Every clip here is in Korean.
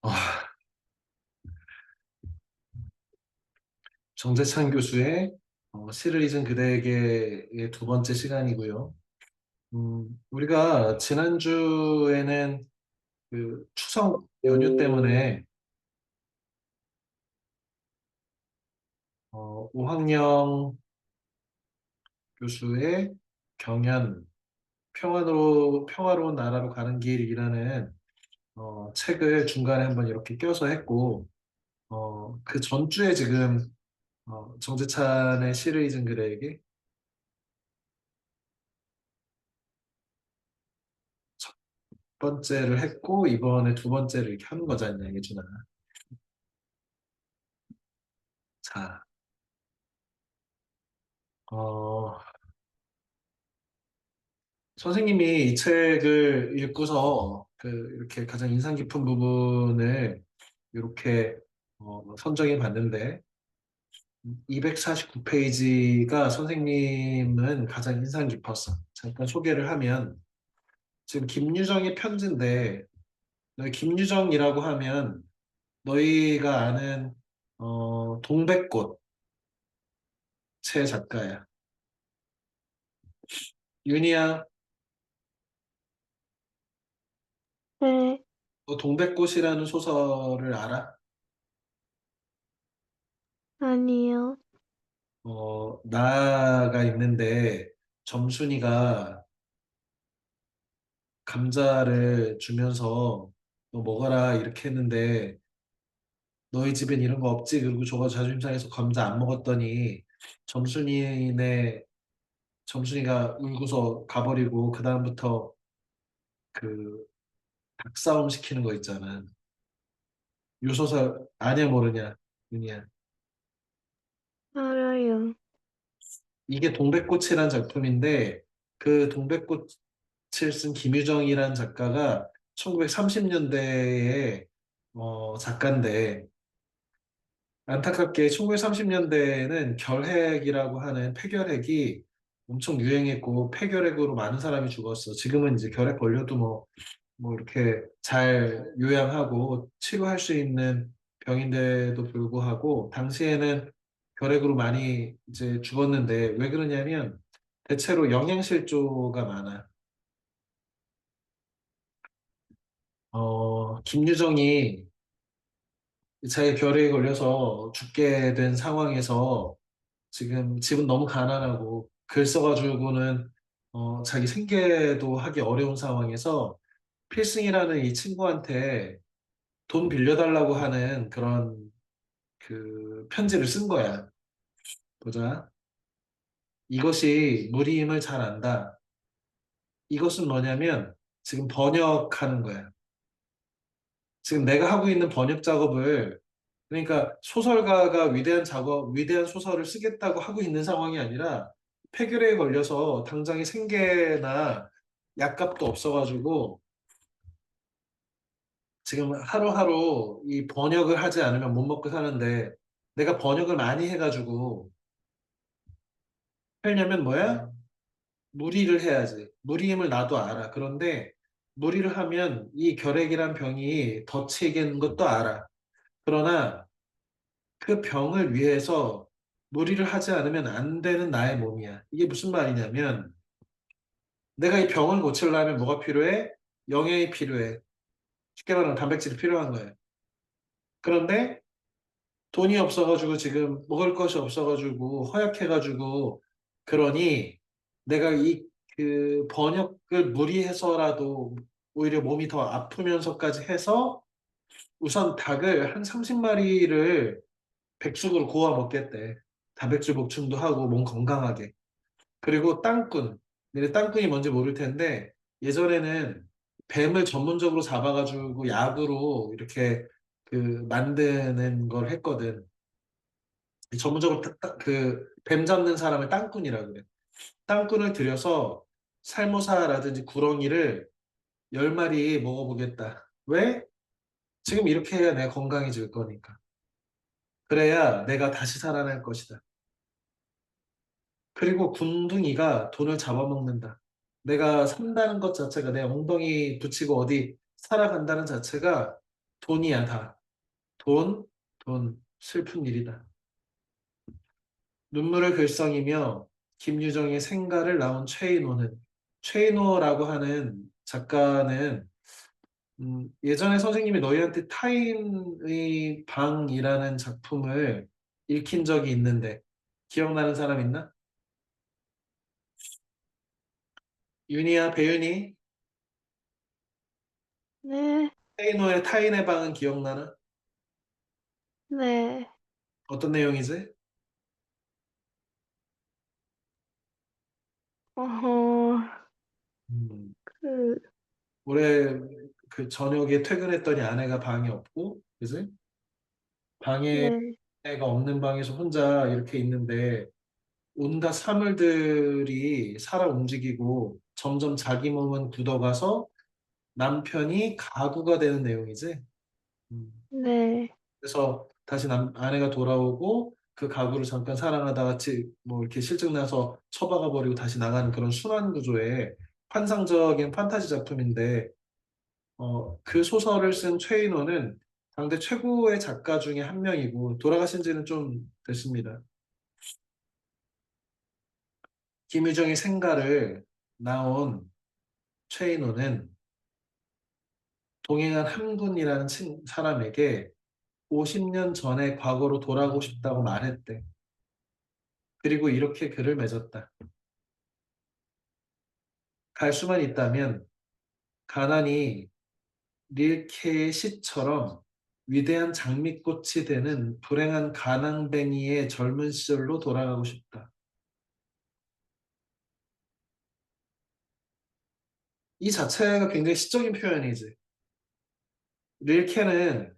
아, 정재찬 교수의 시를 잊은 그대에게의 두 번째 시간이고요. 우리가 지난주에는 그 추석 연휴 때문에 우학영 교수의 경연, 평화로운 나라로 가는 길이라는 책을 중간에 한번 이렇게 껴서 했고, 그 전주에 지금 정재찬의 시를 잊은 그대에게 첫 번째를 했고, 이번에 두 번째를 이렇게 하는 거잖아요, 예준아. 자, 어, 선생님이 이 책을 읽고서 이렇게 가장 인상 깊은 부분을 이렇게 선정해 봤는데 249페이지가 선생님은 가장 인상 깊었어. 잠깐 소개를 하면 지금 김유정의 편지인데 너희 김유정이라고 하면 너희가 아는 동백꽃 체 작가야. 윤희야, 네, 너 동백꽃이라는 소설을 알아? 아니요. 나가 있는데 점순이가 감자를 주면서 너 먹어라 이렇게 했는데 너희 집엔 이런 거 없지? 그리고 저거 자존심 상해서 감자 안 먹었더니 점순이네 점순이가 울고서 가버리고 그다음부터 그 닭싸움 시키는 거 있잖아. 요 소설 아냐 모르냐 윤이야. 알아요. 이게 동백꽃이라는 작품인데 그 동백꽃을 쓴 김유정이라는 작가가 1930년대에 작가인데 안타깝게 1930년대에는 결핵이라고 하는 폐결핵이 엄청 유행했고 폐결핵으로 많은 사람이 죽었어. 지금은 이제 결핵 걸려도 뭐 이렇게 잘 요양하고 치료할 수 있는 병인데도 불구하고 당시에는 결핵으로 많이 이제 죽었는데 왜 그러냐면 대체로 영양실조가 많아. 김유정이 자기 결핵에 걸려서 죽게 된 상황에서 지금 집은 너무 가난하고 글 써가지고는 자기 생계도 하기 어려운 상황에서 필승이라는 이 친구한테 돈 빌려달라고 하는 그런 그 편지를 쓴 거야. 보자. 이것이 무리임을 잘 안다. 이것은 뭐냐면 지금 번역하는 거야. 지금 내가 하고 있는 번역 작업을 그러니까 소설가가 위대한 소설을 쓰겠다고 하고 있는 상황이 아니라 폐결핵에 걸려서 당장의 생계나 약값도 없어가지고 지금 하루하루 이 번역을 하지 않으면 못 먹고 사는데 내가 번역을 많이 해가지고 하려면 뭐야? 무리를 해야지. 무리임을 나도 알아. 그런데 무리를 하면 이 결핵이란 병이 더 치이는 것도 알아. 그러나 그 병을 위해서 무리를 하지 않으면 안 되는 나의 몸이야. 이게 무슨 말이냐면 내가 이 병을 고치려면 뭐가 필요해? 영양이 필요해. 쉽게 말하면 단백질이 필요한 거예요. 그런데 돈이 없어가지고 지금 먹을 것이 없어가지고 허약해가지고 그러니 내가 이 그 번역을 무리해서라도 오히려 몸이 더 아프면서까지 해서 우선 닭을 한 30마리를 백숙으로 구워 먹겠대. 단백질 보충도 하고 몸 건강하게. 그리고 땅꾼. 근데 땅꾼이 뭔지 모를 텐데 예전에는 뱀을 전문적으로 잡아가지고 약으로 이렇게 그 만드는 걸 했거든. 전문적으로 그뱀 잡는 사람을 땅꾼이라 그래. 땅꾼을 들여서 살모사라든지 구렁이를 10마리 먹어보겠다. 왜? 지금 이렇게 해야 내가 건강해질 거니까. 그래야 내가 다시 살아날 것이다. 그리고 굼둥이가 돈을 잡아먹는다. 내가 산다는 것 자체가 내 엉덩이 붙이고 어디 살아간다는 자체가 돈이야, 다. 돈, 돈, 슬픈 일이다. 눈물을 글썽이며 김유정의 생가를 낳은 최인호는 최인호라고 하는 작가는 예전에 선생님이 너희한테 타인의 방이라는 작품을 읽힌 적이 있는데 기억나는 사람 있나? 윤희야, 배윤이, 네, 최인호의 타인의 방은 기억나나? 네, 어떤 내용이지? 어허, 음, 그, 올해 그 저녁에 퇴근했더니 아내가 방에 없고, 그지? 방에 네, 애가 없는 방에서 혼자 이렇게 있는데 온갖 사물들이 살아 움직이고 점점 자기 몸은 굳어가서 남편이 가구가 되는 내용이지. 음. 네, 그래서 다시 아내가 돌아오고 그 가구를 잠깐 사랑하다가 같이 뭐 이렇게 실증 나서 처박아 버리고 다시 나가는 그런 순환 구조의 환상적인 판타지 작품인데 그 소설을 쓴 최인호는 당대 최고의 작가 중에 한 명이고 돌아가신 지는 좀 됐습니다. 김유정의 생가를 나온 최인호는 동행한 함군이라는 사람에게 50년 전의 과거로 돌아가고 싶다고 말했대. 그리고 이렇게 글을 맺었다. 갈 수만 있다면 가난이 릴케의 시처럼 위대한 장미꽃이 되는 불행한 가난뱅이의 젊은 시절로 돌아가고 싶다. 이 자체가 굉장히 시적인 표현이지. 릴케는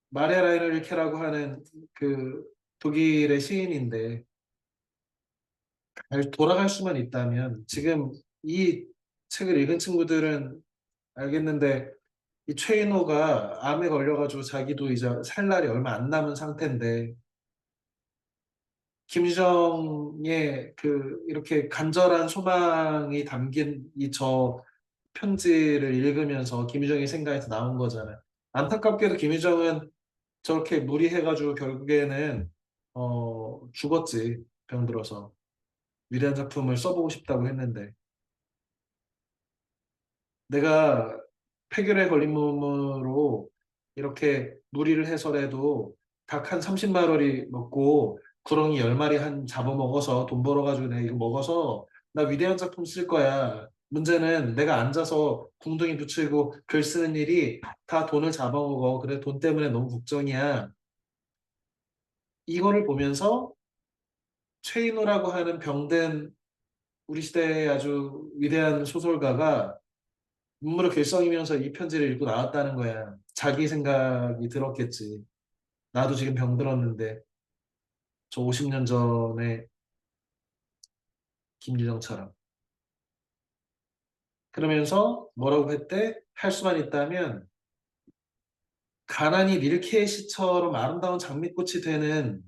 마레라이너 릴케라고 하는 그 독일의 시인인데 돌아갈 수만 있다면 지금 이 책을 읽은 친구들은 알겠는데 이 최인호가 암에 걸려가지고 자기도 이제 살 날이 얼마 안 남은 상태인데 김유정의 그 이렇게 간절한 소망이 담긴 이 저 편지를 읽으면서 김유정의 생각에서 나온 거잖아요. 안타깝게도 김유정은 저렇게 무리해가지고 결국에는 죽었지. 병들어서 위대한 작품을 써보고 싶다고 했는데 내가 폐결에 걸린 몸으로 이렇게 무리를 해서라도 닭 한 30마리 먹고 구렁이 10마리 한 잡아먹어서 돈 벌어가지고 내가 이거 먹어서 나 위대한 작품 쓸 거야. 문제는 내가 앉아서 궁둥이 붙이고 글 쓰는 일이 다 돈을 잡아먹어. 그래 돈 때문에 너무 걱정이야. 이거를 보면서 최인호라고 하는 병든 우리 시대의 아주 위대한 소설가가 눈물을 글썽이면서 이 편지를 읽고 나왔다는 거야. 자기 생각이 들었겠지. 나도 지금 병들었는데 저 50년 전에 김유정처럼. 그러면서 뭐라고 했대? 할 수만 있다면 가난이 릴케의 시처럼 아름다운 장미꽃이 되는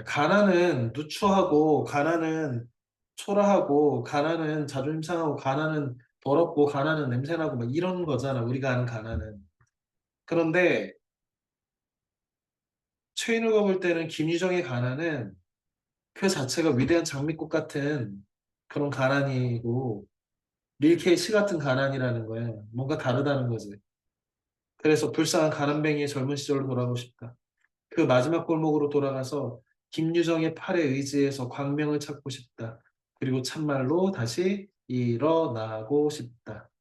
가난은 누추하고 가난은 초라하고 가난은 자존심 상하고 가난은 더럽고 가난은 냄새나고 막 이런 거잖아. 우리가 아는 가난은. 그런데 최인우가 볼 때는 김유정의 가난은 그 자체가 위대한 장미꽃 같은 그런 가난이고 릴케의 시 같은 가난이라는 거야. 뭔가 다르다는 거지. 그래서 불쌍한 가난뱅이의 젊은 시절로 돌아가고 싶다. 그 마지막 골목으로 돌아가서 김유정의 팔에 의지해서 광명을 찾고 싶다. 그리고 참말로 다시 일어나고 싶다.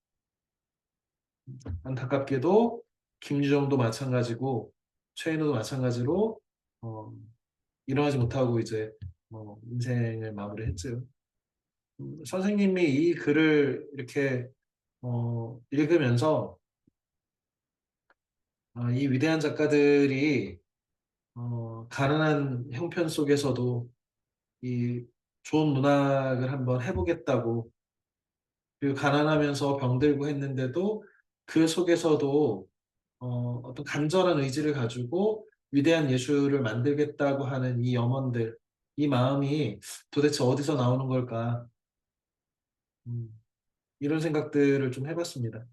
안타깝게도 김유정도 마찬가지고 최인호도 마찬가지로 어, 일어나지 못하고 이제 인생을 마무리했죠. 선생님이 이 글을 이렇게 읽으면서 이 위대한 작가들이 가난한 형편 속에서도 이 좋은 문학을 한번 해보겠다고 그리고 가난하면서 병들고 했는데도 그 속에서도 어떤 간절한 의지를 가지고 위대한 예술을 만들겠다고 하는 이 염원들, 이 마음이 도대체 어디서 나오는 걸까? 음, 이런 생각들을 좀 해봤습니다.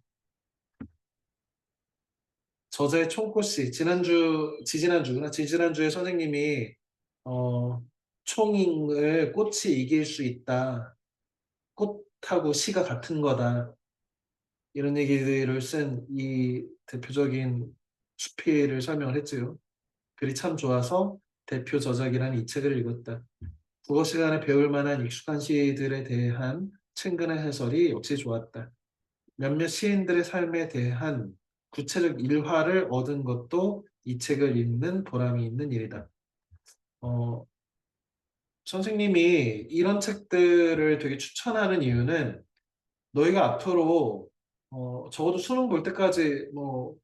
저자의 총꽃이 지지난주구나. 지지난주에 선생님이 어, 총을 꽃이 이길 수 있다. 꽃하고 시가 같은 거다. 이런 얘기들을 쓴 이 대표적인 수필을 설명을 했지요. 글이 참 좋아서 대표 저작이라는 이 책을 읽었다. 국어 시간에 배울 만한 익숙한 시들에 대한 친근한 해설이 역시 좋았다. 몇몇 시인들의 삶에 대한 구체적 일화를 얻은 것도 이 책을 읽는 보람이 있는 일이다. 어, 선생님이 이런 책들을 되게 추천하는 이유는 너희가 앞으로 적어도 수능 볼 때까지 뭐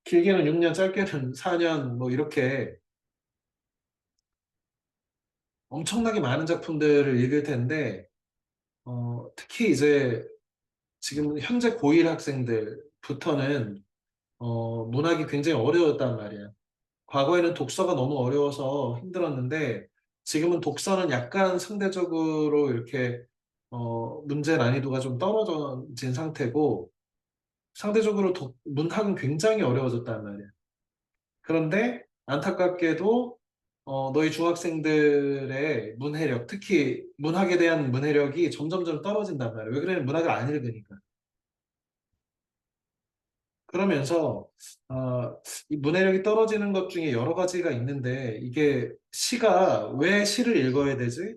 길게는 6년, 짧게는 4년 뭐 이렇게 엄청나게 많은 작품들을 읽을 텐데 특히 이제 지금 현재 고1 학생들부터는 문학이 굉장히 어려웠단 말이야. 과거에는 독서가 너무 어려워서 힘들었는데 지금은 독서는 약간 상대적으로 이렇게 문제 난이도가 좀 떨어진 상태고 상대적으로 문학은 굉장히 어려워졌단 말이야. 그런데 안타깝게도 너희 중학생들의 문해력, 특히 문학에 대한 문해력이 점점점 떨어진단 말이야. 왜 그러냐면 문학을 안 읽으니까. 그러면서 이 문해력이 떨어지는 것 중에 여러 가지가 있는데 이게 시가 왜 시를 읽어야 되지?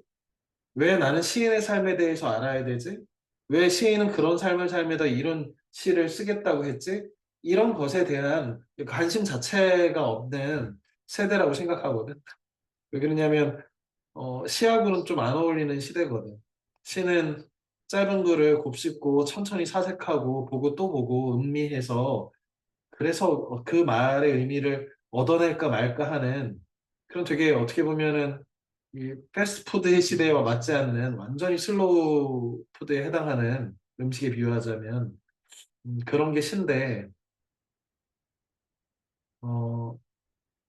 왜 나는 시인의 삶에 대해서 알아야 되지? 왜 시인은 그런 삶을 살면서 이런 시를 쓰겠다고 했지? 이런 것에 대한 관심 자체가 없는 세대라고 생각하거든. 왜 그러냐면 시하고는 좀 안 어울리는 시대거든. 시는 짧은 글을 곱씹고 천천히 사색하고 보고 또 보고 음미해서 그래서 그 말의 의미를 얻어낼까 말까 하는 그런 되게 어떻게 보면은 이 패스트푸드의 시대와 맞지 않는 완전히 슬로우 푸드에 해당하는 음식에 비유하자면 그런 게 신데 어,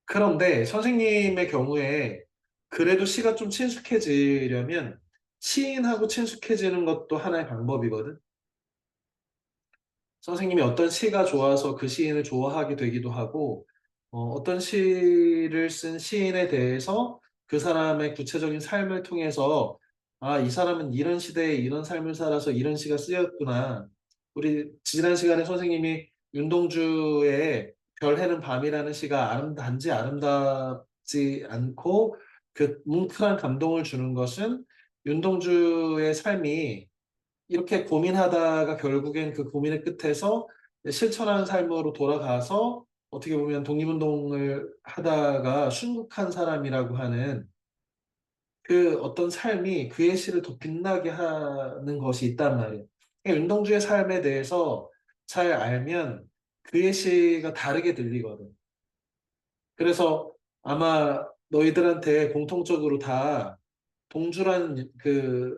그런데 선생님의 경우에 그래도 시가 좀 친숙해지려면 시인하고 친숙해지는 것도 하나의 방법이거든. 선생님이 어떤 시가 좋아서 그 시인을 좋아하게 되기도 하고, 어떤 시를 쓴 시인에 대해서 그 사람의 구체적인 삶을 통해서, 아, 이 사람은 이런 시대에 이런 삶을 살아서 이런 시가 쓰였구나. 우리 지난 시간에 선생님이 윤동주의 별해는 밤이라는 시가 단지 아름답지 않고 그 뭉클한 감동을 주는 것은 윤동주의 삶이 이렇게 고민하다가 결국엔 그 고민의 끝에서 실천하는 삶으로 돌아가서 어떻게 보면 독립운동을 하다가 순국한 사람이라고 하는 그 어떤 삶이 그의 시를 더 빛나게 하는 것이 있단 말이에요. 그러니까 윤동주의 삶에 대해서 잘 알면 그의 시가 다르게 들리거든. 그래서 아마 너희들한테 공통적으로 다 동주란 그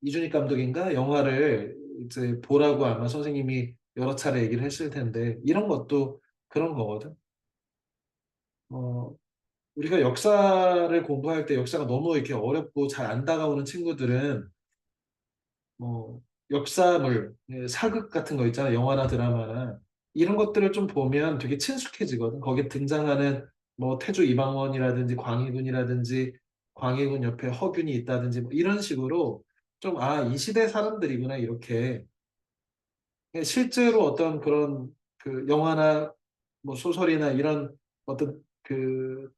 이준익 감독인가 영화를 이제 보라고 아마 선생님이 여러 차례 얘기를 했을 텐데 이런 것도 그런 거거든. 어, 우리가 역사를 공부할 때 역사가 너무 이렇게 어렵고 잘 안 다가오는 친구들은 역사물, 사극 같은 거 있잖아. 영화나 드라마나. 이런 것들을 좀 보면 되게 친숙해지거든. 거기에 등장하는 뭐 태조 이방원이라든지 광해군이라든지 광해군 옆에 허균이 있다든지 뭐 이런 식으로 좀 아, 이 시대 사람들이구나 이렇게 실제로 어떤 그런 그 영화나 뭐 소설이나 이런 어떤 그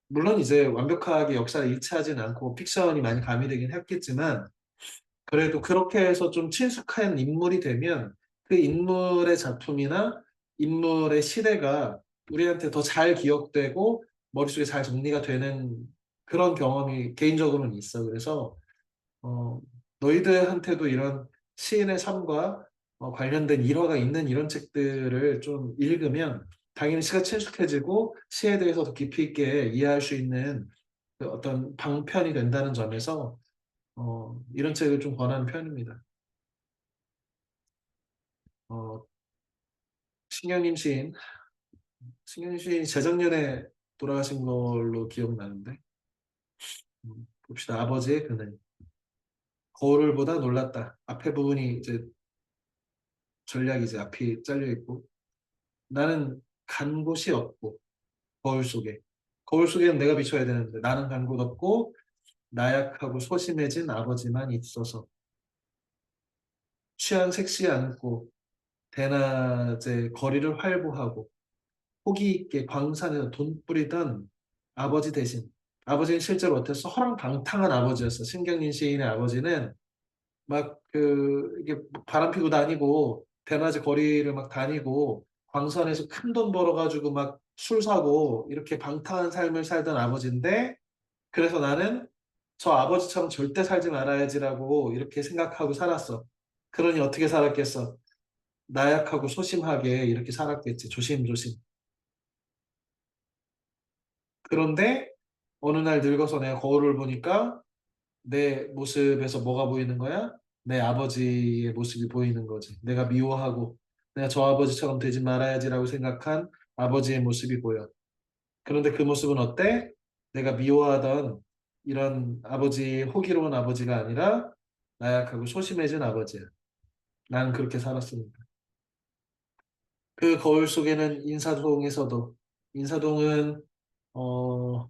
물론 이제 완벽하게 역사를 일치하진 않고 픽션이 많이 가미되긴 했겠지만 그래도 그렇게 해서 좀 친숙한 인물이 되면 그 인물의 작품이나 인물의 시대가 우리한테 더 잘 기억되고 머릿속에 잘 정리가 되는 그런 경험이 개인적으로는 있어. 그래서 어, 너희들한테도 이런 시인의 삶과 관련된 일화가 있는 이런 책들을 좀 읽으면 당연히 시가 친숙해지고 시에 대해서 더 깊이 있게 이해할 수 있는 그 어떤 방편이 된다는 점에서 이런 책을 좀 권하는 편입니다. 어, 신경림 시인, 신경림 시인 재작년에 돌아가신 걸로 기억나는데, 봅시다. 아버지의 그늘. 거울보다 놀랐다. 앞에 부분이 이제 전략이지, 앞이 잘려 있고. 나는 간 곳이 없고 거울 속에. 거울 속에는 내가 비춰야 되는데 나는 간 곳 없고 나약하고 소심해진 아버지만 있어서 취한 색시 않고 대낮에 거리를 활보하고 호기 있게 광산에서 돈 뿌리던 아버지 대신 아버지는 실제로 어땠어? 허랑방탕한 아버지였어. 신경민 시인의 아버지는 막 이게 바람 피고 다니고 대낮에 거리를 막 다니고 광산에서 큰 돈 벌어가지고 막 술 사고 이렇게 방탕한 삶을 살던 아버지인데 그래서 나는 저 아버지처럼 절대 살지 말아야지라고 이렇게 생각하고 살았어. 그러니 어떻게 살았겠어? 나약하고 소심하게 이렇게 살았겠지. 조심조심. 그런데 어느 날 늙어서 내가 거울을 보니까 내 모습에서 뭐가 보이는 거야? 내 아버지의 모습이 보이는 거지. 내가 미워하고 내가 저 아버지처럼 되지 말아야지라고 생각한 아버지의 모습이 보여. 그런데 그 모습은 어때? 내가 미워하던 이런 아버지, 호기로운 아버지가 아니라 나약하고 소심해진 아버지야. 나는 그렇게 살았습니다. 그 거울 속에는 인사동에서도 인사동은 어,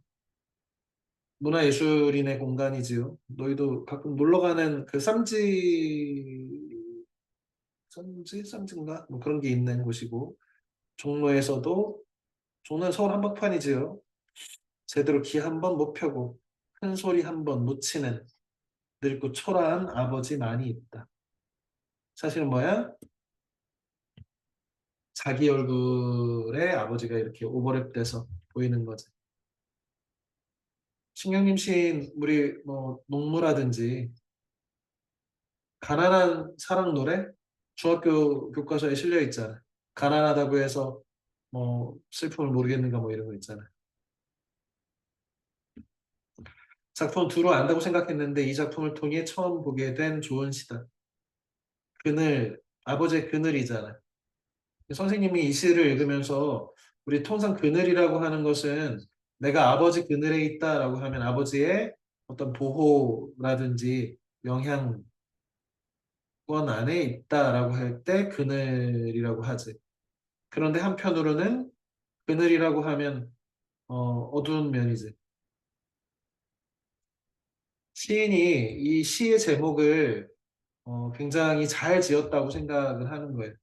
문화예술인의 공간이지요. 너희도 가끔 놀러 가는 그 쌈지인가? 뭐 그런 게 있는 곳이고 종로에서도 종로는 서울 한복판이지요. 제대로 기 한 번 못 펴고 큰 소리 한 번 못 치는 늙고 초라한 아버지 많이 있다. 사실은 뭐야? 자기 얼굴에 아버지가 이렇게 오버랩돼서 보이는 거지. 신경림 시인 우리 뭐 농무라든지 가난한 사랑 노래 중학교 교과서에 실려 있잖아. 가난하다고 해서 뭐 슬픔을 모르겠는가 뭐 이런 거 있잖아. 작품 두루 안다고 생각했는데 이 작품을 통해 처음 보게 된 좋은 시다. 그늘, 아버지의 그늘이잖아. 선생님이 이 시를 읽으면서 우리 통상 그늘이라고 하는 것은 내가 아버지 그늘에 있다라고 하면 아버지의 어떤 보호라든지 영향권 안에 있다라고 할 때 그늘이라고 하지. 그런데 한편으로는 그늘이라고 하면 어두운 면이지. 시인이 이 시의 제목을 굉장히 잘 지었다고 생각을 하는 거예요.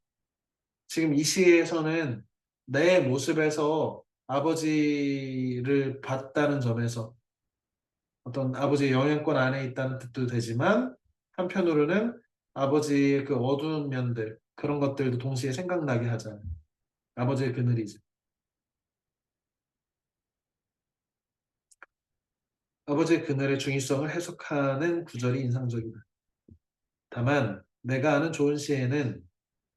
지금 이 시에서는 내 모습에서 아버지를 봤다는 점에서 어떤 아버지의 영향권 안에 있다는 뜻도 되지만 한편으로는 아버지의 그 어두운 면들 그런 것들도 동시에 생각나게 하잖아요. 아버지의 그늘이지. 아버지의 그늘의 중의성을 해석하는 구절이 인상적이다. 다만 내가 아는 좋은 시에는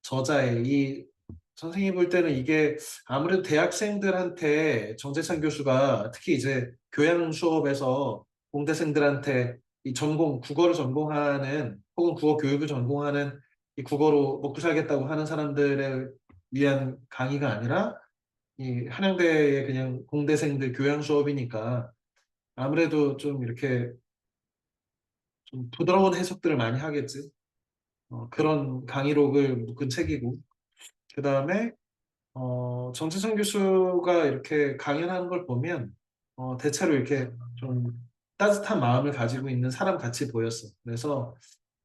저자의 이 선생님이 볼 때는 이게 아무래도 대학생들한테 정재창 교수가 특히 이제 교양 수업에서 공대생들한테 이 전공 국어를 전공하는 혹은 국어 교육을 전공하는 이 국어로 먹고 살겠다고 하는 사람들에 위한 강의가 아니라 이 한양대의 그냥 공대생들 교양 수업이니까 아무래도 좀 이렇게 좀 부드러운 해석들을 많이 하겠지. 그런 강의록을 묶은 책이고 그 다음에 정지성 교수가 이렇게 강연하는 걸 보면 대체로 이렇게 좀 따뜻한 마음을 가지고 있는 사람 같이 보였어. 그래서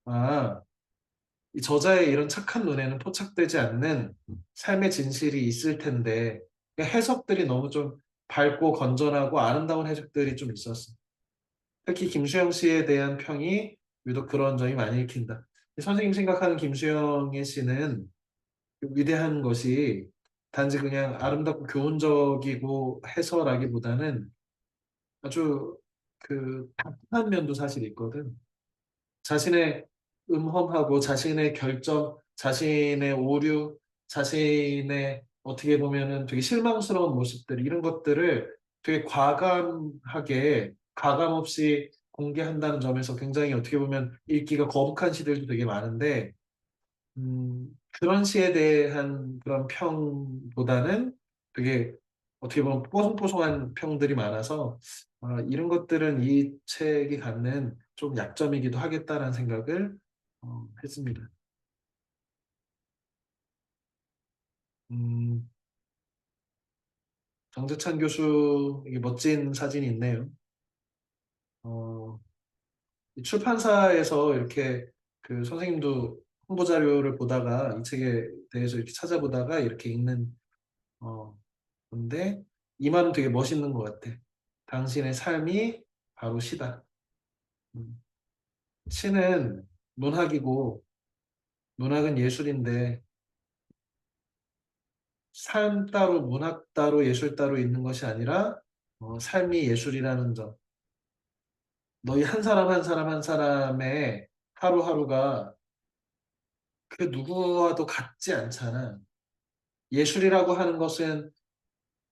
아, 이 저자의 이런 착한 눈에는 포착되지 않는 삶의 진실이 있을 텐데 그러니까 해석들이 너무 좀 밝고 건전하고 아름다운 해석들이 좀 있었어. 특히 김수영 씨에 대한 평이 유독 그런 점이 많이 읽힌다. 선생님 생각하는 김수영의 시는 위대한 것이 단지 그냥 아름답고 교훈적이고 해서라기보다는 아주 그 답답한 면도 사실 있거든. 자신의 음험하고 자신의 결점, 자신의 오류, 자신의 어떻게 보면은 되게 실망스러운 모습들 이런 것들을 되게 과감하게 가감 없이 공개한다는 점에서 굉장히 어떻게 보면 읽기가 거북한 시들도 되게 많은데 그런 시에 대한 그런 평보다는 되게 어떻게 보면 뽀송뽀송한 평들이 많아서 이런 것들은 이 책이 갖는 좀 약점이기도 하겠다라는 생각을 했습니다. 음, 정재찬 교수 이게 멋진 사진이 있네요. 어, 이 출판사에서 이렇게 그 선생님도 홍보 자료를 보다가 이 책에 대해서 이렇게 찾아보다가 이렇게 읽는 어, 건데 이 말은 되게 멋있는 것 같아. 당신의 삶이 바로 시다. 음. 시는 문학이고 문학은 예술인데 삶 따로 문학 따로 예술 따로 있는 것이 아니라 삶이 예술이라는 점. 너희 한 사람 한 사람 한 사람의 하루하루가 그 누구와도 같지 않잖아. 예술이라고 하는 것은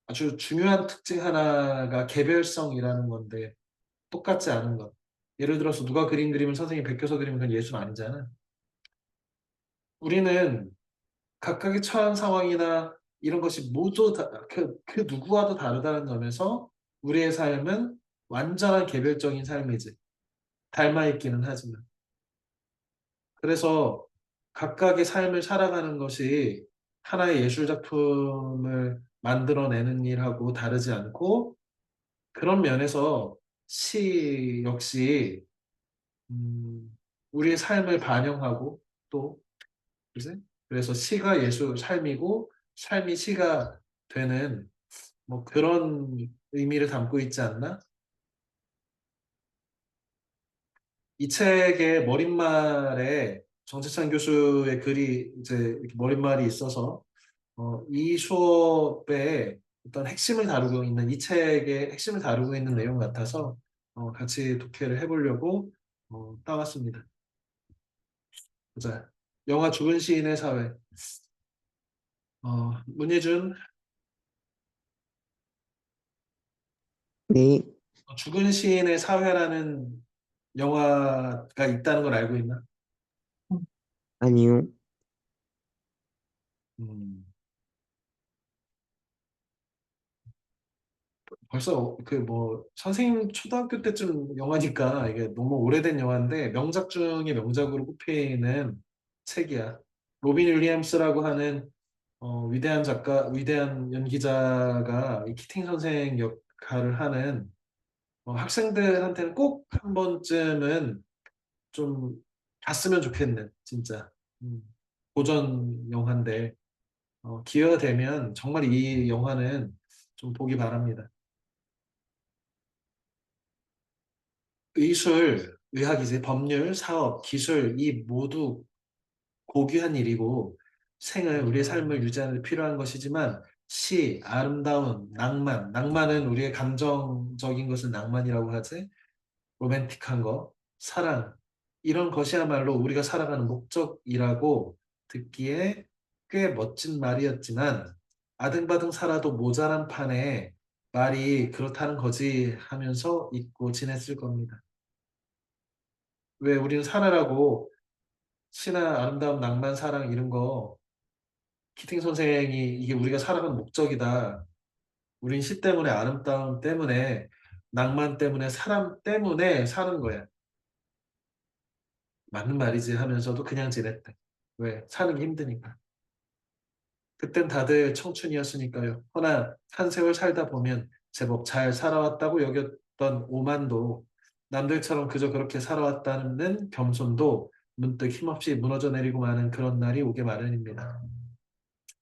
아주 중요한 특징 하나가 개별성이라는 건데 똑같지 않은 것. 예를 들어서 누가 그림 그리면 선생님이 베껴서 그리면 그건 예술 아니잖아. 우리는 각각의 처한 상황이나 이런 것이 모두 그 누구와도 다르다는 점에서 우리의 삶은 완전한 개별적인 삶이지. 닮아 있기는 하지만. 그래서 각각의 삶을 살아가는 것이 하나의 예술 작품을 만들어내는 일하고 다르지 않고 그런 면에서 시 역시 우리의 삶을 반영하고 또 그지? 그래서 시가 예술 삶이고 삶이 시가 되는 뭐 그런 의미를 담고 있지 않나? 이 책의 머릿말에 정재찬 교수의 글이 이제 이렇게 머릿말이 있어서 이 수업의 어떤 핵심을 다루고 있는 이 책의 핵심을 다루고 있는 내용 같아서 같이 독해를 해보려고 따왔습니다. 자, 영화 죽은 시인의 사회. 문예준, 네, 죽은 시인의 사회라는 영화가 있다는 걸 알고 있나? 아니요. 음, 벌써 그 뭐 선생님 초등학교 때쯤 영화니까 이게 너무 오래된 영화인데 명작 중에 명작으로 꼽히는 책이야. 로빈 윌리엄스라고 하는 위대한 작가, 위대한 연기자가 이 키팅 선생 역할을 하는 학생들한테는 꼭 한 번쯤은 좀 봤으면 좋겠는 진짜 음, 고전 영화인데 기회가 되면 정말 이 영화는 좀 보기 바랍니다. 의술, 의학이지 법률, 사업, 기술 이 모두 고귀한 일이고 우리의 삶을 유지하는 데 필요한 것이지만 시, 아름다운, 낭만은 우리의 감정적인 것을 낭만이라고 하지 로맨틱한 거, 사랑 이런 것이야말로 우리가 살아가는 목적이라고 듣기에 꽤 멋진 말이었지만 아등바등 살아도 모자란 판에 말이 그렇다는 거지 하면서 잊고 지냈을 겁니다. 왜 우리는 살아라고 시나 아름다움, 낭만, 사랑 이런 거 키팅 선생이 이게 우리가 살아가는 목적이다. 우린 시 때문에 아름다움 때문에 낭만 때문에 사람 때문에 사는 거야. 맞는 말이지 하면서도 그냥 지냈대. 왜? 사는 게 힘드니까. 그땐 다들 청춘이었으니까요. 허나 한 세월 살다 보면 제법 잘 살아왔다고 여겼던 오만도 남들처럼 그저 그렇게 살아왔다는 겸손도 문득 힘없이 무너져 내리고 마는 그런 날이 오게 마련입니다.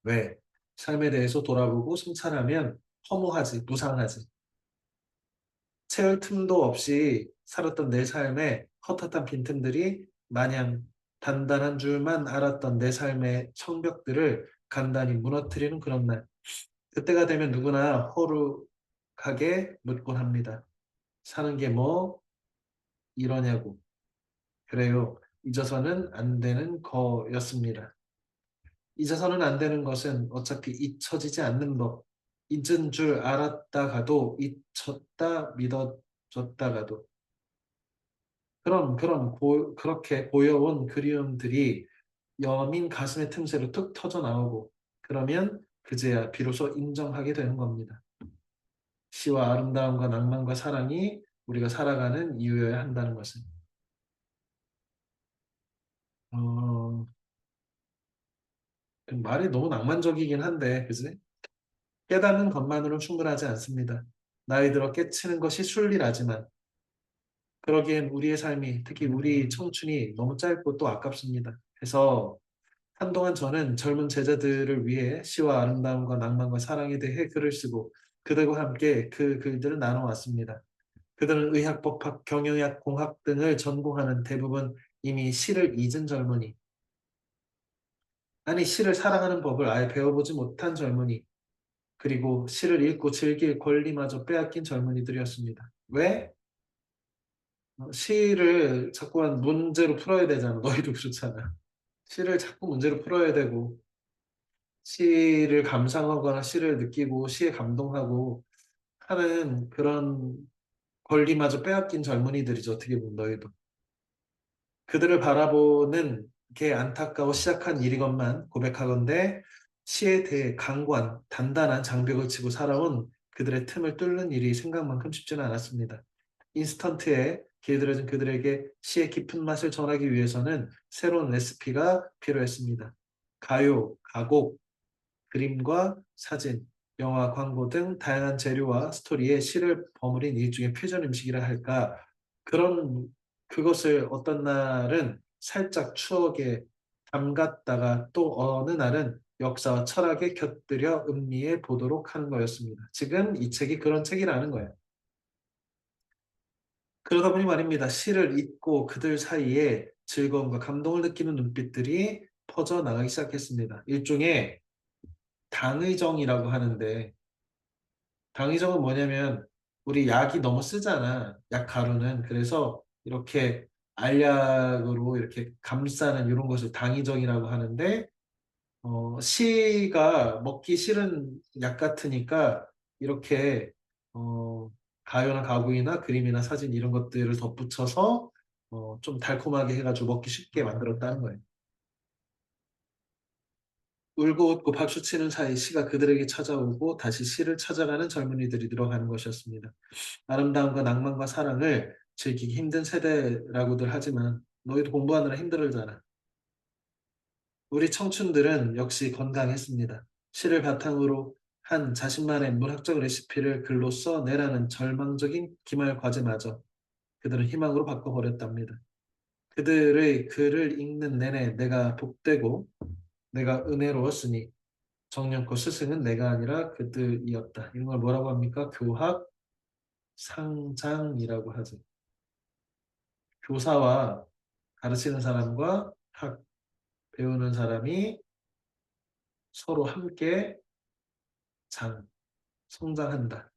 왜? 삶에 대해서 돌아보고 성찰하면 허무하지, 무상하지. 채울 틈도 없이 살았던 내 삶에 헛헛한 빈틈들이 마냥 단단한 줄만 알았던 내 삶의 성벽들을 간단히 무너뜨리는 그런 날. 그때가 되면 누구나 호루하게 묻곤 합니다. 사는 게 뭐 이러냐고. 그래요. 잊어서는 안 되는 거였습니다. 잊어서는 안 되는 것은 어차피 잊혀지지 않는 법. 잊은 줄 알았다가도 잊혔다 믿어졌다가도 그렇게 보여온 그리움들이 여민 가슴의 틈새로 툭 터져 나오고 그러면 그제야 비로소 인정하게 되는 겁니다. 시와 아름다움과 낭만과 사랑이 우리가 살아가는 이유여야 한다는 것은 어, 말이 너무 낭만적이긴 한데 그지? 깨닫는 것만으로는 충분하지 않습니다. 나이 들어 깨치는 것이 순리라지만 그러기엔 우리의 삶이 특히 우리 청춘이 너무 짧고 또 아깝습니다. 그래서 한동안 저는 젊은 제자들을 위해 시와 아름다움과 낭만과 사랑에 대해 글을 쓰고 그들과 함께 그 글들을 나눠왔습니다. 그들은 의학, 법학, 경영학, 공학 등을 전공하는 대부분 이미 시를 잊은 젊은이, 아니 시를 사랑하는 법을 아예 배워보지 못한 젊은이, 그리고 시를 읽고 즐길 권리마저 빼앗긴 젊은이들이었습니다. 왜? 시를 자꾸만 문제로 풀어야 되잖아. 너희도 그렇잖아. 시를 자꾸 문제로 풀어야 되고 시를 감상하거나 시를 느끼고 시에 감동하고 하는 그런 권리마저 빼앗긴 젊은이들이죠. 어떻게 보면 너희도. 그들을 바라보는 게 안타까워 시작한 일이건만 고백하건대 시에 대해 강고한 단단한 장벽을 치고 살아온 그들의 틈을 뚫는 일이 생각만큼 쉽지는 않았습니다. 인스턴트에 길들여진 그들에게 시의 깊은 맛을 전하기 위해서는 새로운 레시피가 필요했습니다. 가요, 가곡, 그림과 사진, 영화, 광고 등 다양한 재료와 스토리에 시를 버무린 일종의 퓨전 음식이라 할까. 그런 그것을 어떤 날은 살짝 추억에 담갔다가 또 어느 날은 역사와 철학에 곁들여 음미해 보도록 하는 거였습니다. 지금 이 책이 그런 책이라는 거예요. 그러다 보니 말입니다. 시를 읽고 그들 사이에 즐거움과 감동을 느끼는 눈빛들이 퍼져나가기 시작했습니다. 일종의 당의정이라고 하는데 당의정은 뭐냐면 우리 약이 너무 쓰잖아. 약 가루는. 그래서 이렇게 알약으로 이렇게 감싸는 이런 것을 당의정이라고 하는데 시가 먹기 싫은 약 같으니까 이렇게 어, 가요나 가구이나 그림이나 사진 이런 것들을 덧붙여서 좀 달콤하게 해가지고 먹기 쉽게 만들었다는 거예요. 울고 웃고 박수치는 사이 시가 그들에게 찾아오고 다시 시를 찾아가는 젊은이들이 늘어가는 것이었습니다. 아름다움과 낭만과 사랑을 즐기기 힘든 세대라고들 하지만 너희도 공부하느라 힘들잖아. 우리 청춘들은 역시 건강했습니다. 시를 바탕으로 한 자신만의 문학적 레시피를 글로 써내라는 절망적인 기말 과제마저 그들은 희망으로 바꿔버렸답니다. 그들의 글을 읽는 내내 내가 복되고 내가 은혜로웠으니 정령코 스승은 내가 아니라 그들이었다. 이런 걸 뭐라고 합니까? 교학 상장이라고 하죠. 교사와 가르치는 사람과 학 배우는 사람이 서로 함께 성장한다.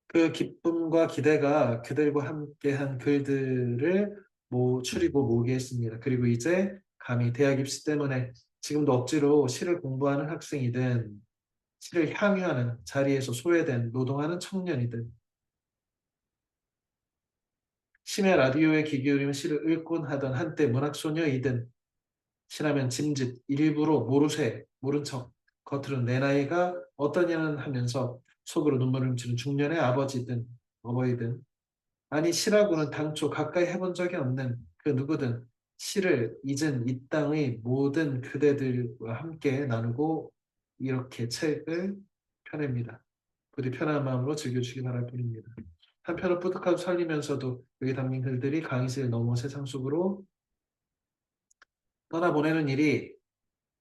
그 기쁨과 기대가 그들과 함께한 글들을 추리고 모으게 했습니다. 그리고 이제 감히 대학 입시 때문에 지금도 억지로 시를 공부하는 학생이든 시를 향유하는 자리에서 소외된 노동하는 청년이든 심야 라디오에 귀 기울이면 시를 읽곤 하던 한때 문학소녀이든 시라면 짐짓 일부러 모르쇠 모른 척 겉으로는 내 나이가 어떠냐는 하면서 속으로 눈물을 훔치는 중년의 아버지든 어버이든 아니 시라고는 당초 가까이 해본 적이 없는 그 누구든 시를 잊은 이 땅의 모든 그대들과 함께 나누고 이렇게 책을 펴냅니다. 부디 편한 마음으로 즐겨주시기 바랄 뿐입니다. 한편으로 뿌듯하고 설리면서도 여기 담긴 글들이 강의실 넘어 세상 속으로 떠나보내는 일이